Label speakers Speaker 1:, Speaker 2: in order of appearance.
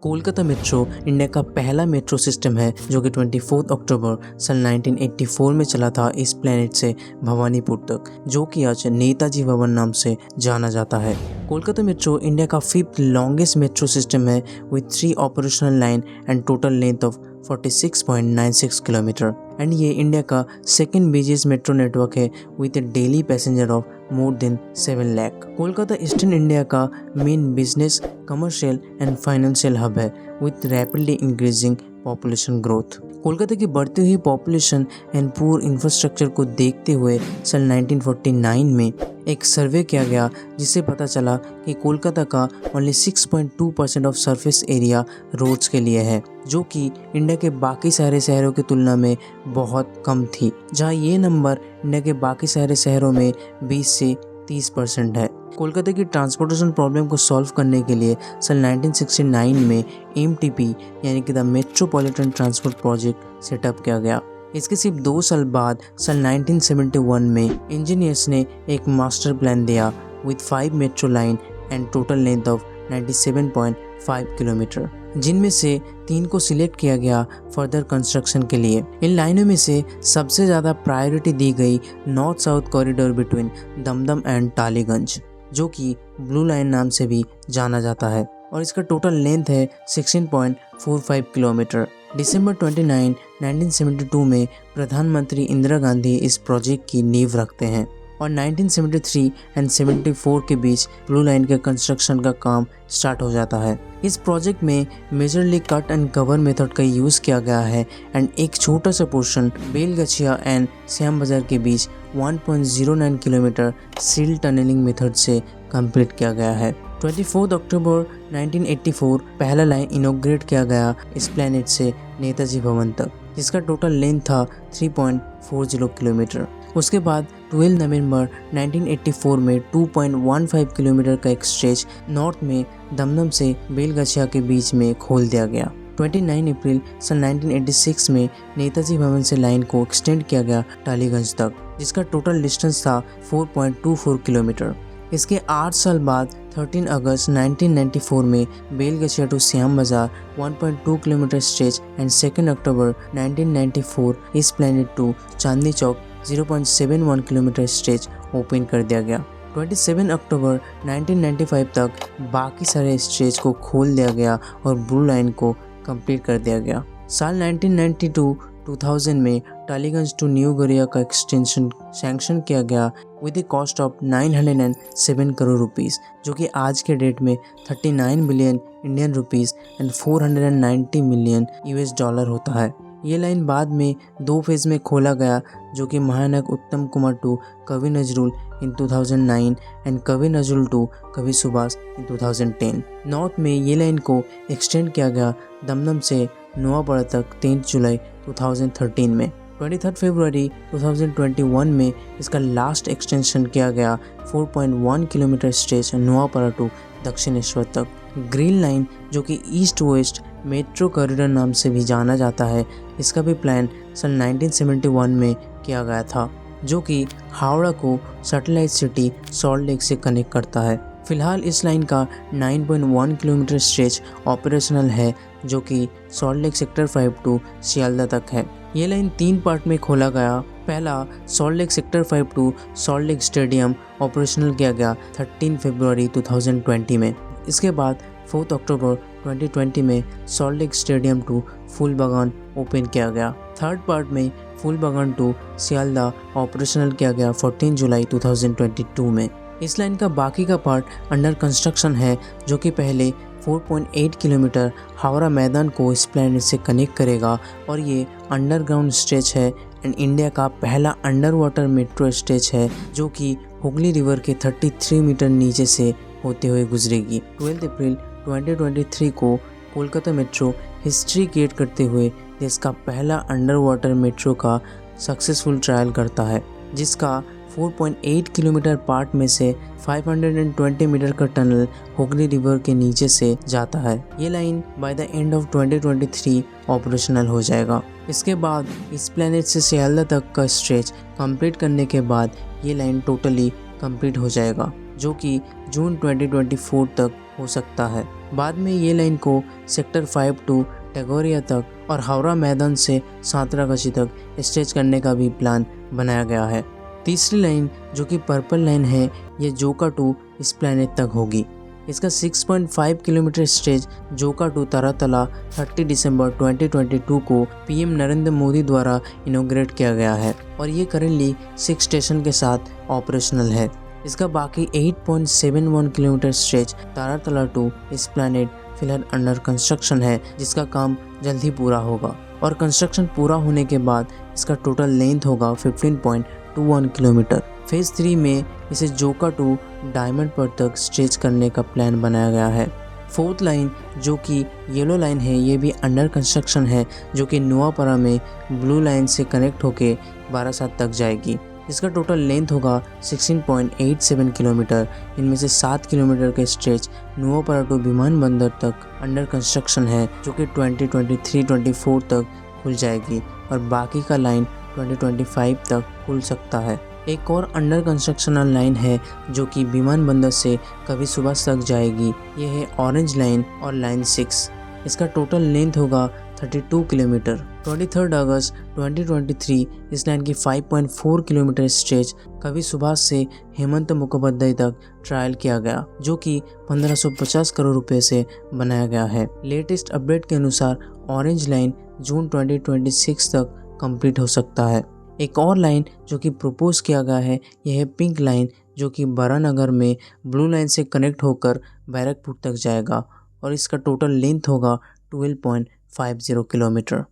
Speaker 1: Kolkata metro India का पहला metro system है जो कि 24 अक्टूबर सन 1984 में चला था इस प्लेनेट से भवानीपुर तक, जो कि आज नेताजी भवन नाम से जाना जाता है। कोलकाता मेट्रो इंडिया का 5th लॉन्गेस्ट मेट्रो सिस्टम है with 3 operational line and total length of 46.96 kilometre and ये इंडिया का 2nd बिगेस्ट मेट्रो नेटवर्क है with a daily passenger of more than 7 lakh. Kolkata eastern India का main business, commercial and financial hub है with rapidly increasing population growth. Kolkata की बढ़ती हुई population and poor infrastructure को देखते हुए सन 1949 में एक सर्वे किया गया जिससे पता चला कि कोलकाता का only 6.2% of surface area roads के लिए है, जो कि इंडिया के बाकी सारे शहरों की तुलना में बहुत कम थी, जहां ये नंबर इंडिया के बाकी सारे शहरों में 20 से 30% है। कोलकाता की ट्रांसपोर्टेशन प्रॉब्लम को सॉल्व करने के लिए सन 1969 में MTP यानी कि the metropolitan transport project setup किया गया। इसके सिर्फ 2 साल बाद सन 1971 में इंजीनियर्स ने एक मास्टर प्लान दिया with 5 metro line and total length of 97.5 kilometre, जिनमें से 3 को सिलेक्ट किया गया फर्दर कंस्ट्रक्शन के लिए। इन लाइनों में से सबसे ज़्यादा प्रायोरिटी दी गई north south corridor between Dumdum and Tollygunge, जो कि ब्लू लाइन नाम से भी जाना जाता है, और इसका टोटल लेंथ है 16.45 किलोमीटर। दिसंबर 29, 1972 में प्रधानमंत्री इंदिरा गांधी इस प्रोजेक्ट की नींव रखते हैं और 1973 एंड 74 के बीच ब्लू लाइन के कंस्ट्रक्शन का काम स्टार्ट हो जाता है। इस प्रोजेक्ट में majorly cut and cover method का यूज़ किया गया है एंड एक छोटा सा पोर्शन बेलगछिया एंड श्याम बाजार के बीच 1.09 किलोमीटर सील टनलिंग मेथड से कंप्लीट किया गया है। 24 अक्टूबर 1984 पहला लाइन इनॉग्रेट किया गया इस प्लेनेट से नेताजी भवन तक, जिसका टोटल लेंथ था 3.40 किलोमीटर। उसके बाद 12 नवंबर 1984 में 2.15 किलोमीटर का एक स्ट्रेच नॉर्थ में दमदम से बेलगछिया के बीच में खोल दिया गया। 29 अप्रैल सन 1986 में नेताजी भवन से लाइन को एक्सटेंड किया गया टालीगंज तक, जिसका टोटल डिस्टेंस था 4.24 किलोमीटर। इसके 8 साल बाद 13 अगस्त 1994 में बेलगछिया टू श्याम बाजार 1.2 किलोमीटर स्ट्रेच एंड 2 अक्टूबर 1994 Esplanade to Chandni Chowk 0.71 kilometre stretch open कर दिया गया। 27 अक्टूबर 1995 तक बाकी सारे स्ट्रेच को खोल दिया गया और ब्लू लाइन को कंप्लीट कर दिया गया। साल 1992-2000 में टालीगंज टू न्यू गड़िया का एक्सटेंशन सैंक्शन किया गया with A cost of 907 crore rupees, जो कि आज के डेट में 39 billion Indian rupees and 490 million US dollar होता है। ये लाइन बाद में 2 फेज में खोला गया, जो कि महानायक उत्तम कुमार टू कवि नजरुल इन 2009 एंड कवि नजरुल टू कवि सुभाष इन 2010। नॉर्थ में ये लाइन को एक्सटेंड किया गया दमदम से नोआपाड़ा तक 3 जुलाई 2013 में। 23 फरवरी 2021 में इसका लास्ट एक्सटेंशन किया गया 4.1 kilometre stretch Noapara to Dakshineswar तक। ग्रीन लाइन, जो कि ईस्ट वेस्ट मेट्रो कॉरिडोर नाम से भी जाना जाता है, इसका भी प्लान सन 1971 में किया गया था, जो कि हावड़ा को सैटेलाइट सिटी सॉल्ट लेक से कनेक्ट करता है। फिलहाल इस लाइन का 9.1 किलोमीटर स्ट्रेच ऑपरेशनल है, जो कि Salt Lake Sector 5 to Sealdah तक है। ये लाइन 3 पार्ट में खोला गया। पहला Salt Lake Sector 5 to Salt Lake stadium operational किया गया 13 फरवरी 2020 में। इसके बाद 4 अक्टूबर 2020 में Salt Lake stadium to Phool Bagan open किया गया। थर्ड पार्ट में फूल बागान टू सियालदा ऑपरेशनल किया गया 14 जुलाई 2022 में। इस लाइन का बाकी का पार्ट अंडर कंस्ट्रक्शन है, जो कि पहले 4.8 किलोमीटर हावड़ा मैदान को इस प्लेनेट से कनेक्ट करेगा और ये अंडरग्राउंड स्ट्रेच है एंड इंडिया का पहला अंडर वाटर मेट्रो स्ट्रेच है, जो कि हुगली रिवर के 33 मीटर नीचे से होते हुए गुजरेगी। 12 अप्रैल 2023 को कोलकाता मेट्रो हिस्ट्री क्रिएट करते हुए देश का पहला अंडर वाटर मेट्रो का सक्सेसफुल ट्रायल करता है, जिसका 4.8 किलोमीटर पार्ट में से 520 मीटर का टनल हुगली रिवर के नीचे से जाता है। ये line by the end of 2023 operational हो जाएगा। इसके बाद इस प्लेनेट से सियालदा तक का स्ट्रेच कंप्लीट करने के बाद ये लाइन टोटली कंप्लीट हो जाएगा, जो कि जून 2024 तक हो सकता है। बाद में ये लाइन को सेक्टर 5 टू टैगोरिया तक और हावड़ा मैदान से सांतरागाछी तक स्ट्रेच करने का भी प्लान बनाया गया है। तीसरी लाइन जो कि पर्पल लाइन है, ये जोका टू इस प्लैनेट तक होगी। इसका 6.5 kilometre stretch Joka to Taratala 30 दिसंबर 2022 को पीएम नरेंद्र मोदी द्वारा इनॉग्रेट किया गया है और ये करेंटली 6 स्टेशन के साथ ऑपरेशनल है। इसका बाकी 8.71 किलोमीटर स्ट्रेच तारातला टू इस प्लैनेट फिलहाल अंडर कंस्ट्रक्शन है, जिसका काम जल्द ही पूरा होगा और कंस्ट्रक्शन पूरा होने के बाद इसका टोटल लेंथ होगा 15.21 किलोमीटर। फेज 3 में इसे जोका टू डायमंड पर तक स्ट्रेच करने का प्लान बनाया गया है। फोर्थ लाइन जो कि येलो लाइन है, ये भी अंडर कंस्ट्रक्शन है, जो कि नुआपाड़ा में ब्लू लाइन से कनेक्ट होके बारासात तक जाएगी। इसका टोटल लेंथ होगा 16.87 किलोमीटर। इनमें से 7 किलोमीटर के स्ट्रेच नुआपाड़ा टू विमानबंदर तक अंडर कंस्ट्रक्शन है, जो कि 2023-24 तक खुल जाएगी और बाकी का लाइन 2025 तक खुल सकता है। एक और अंडर कंस्ट्रक्शन लाइन है जो कि विमानबंदर से कभी सुबह तक जाएगी। ये है ऑरेंज लाइन और लाइन 6। इसका टोटल लेंथ होगा 32 किलोमीटर। 23 अगस्त 2023 इस लाइन की 5.4 किलोमीटर स्ट्रेच कभी सुबह से हेमंत मुखोपाध्याय तक ट्रायल किया गया, जो कि 1550 करोड़ रुपए से बनाया गया है। लेटेस्ट अपडेट के अनुसार ऑरेंज लाइन जून 2026 तक कंप्लीट हो सकता है। एक और लाइन जो कि प्रपोज किया गया है, यह है पिंक लाइन, जो कि बरानगर में ब्लू लाइन से कनेक्ट होकर बैरकपुर तक जाएगा और इसका टोटल लेंथ होगा 12.50 किलोमीटर।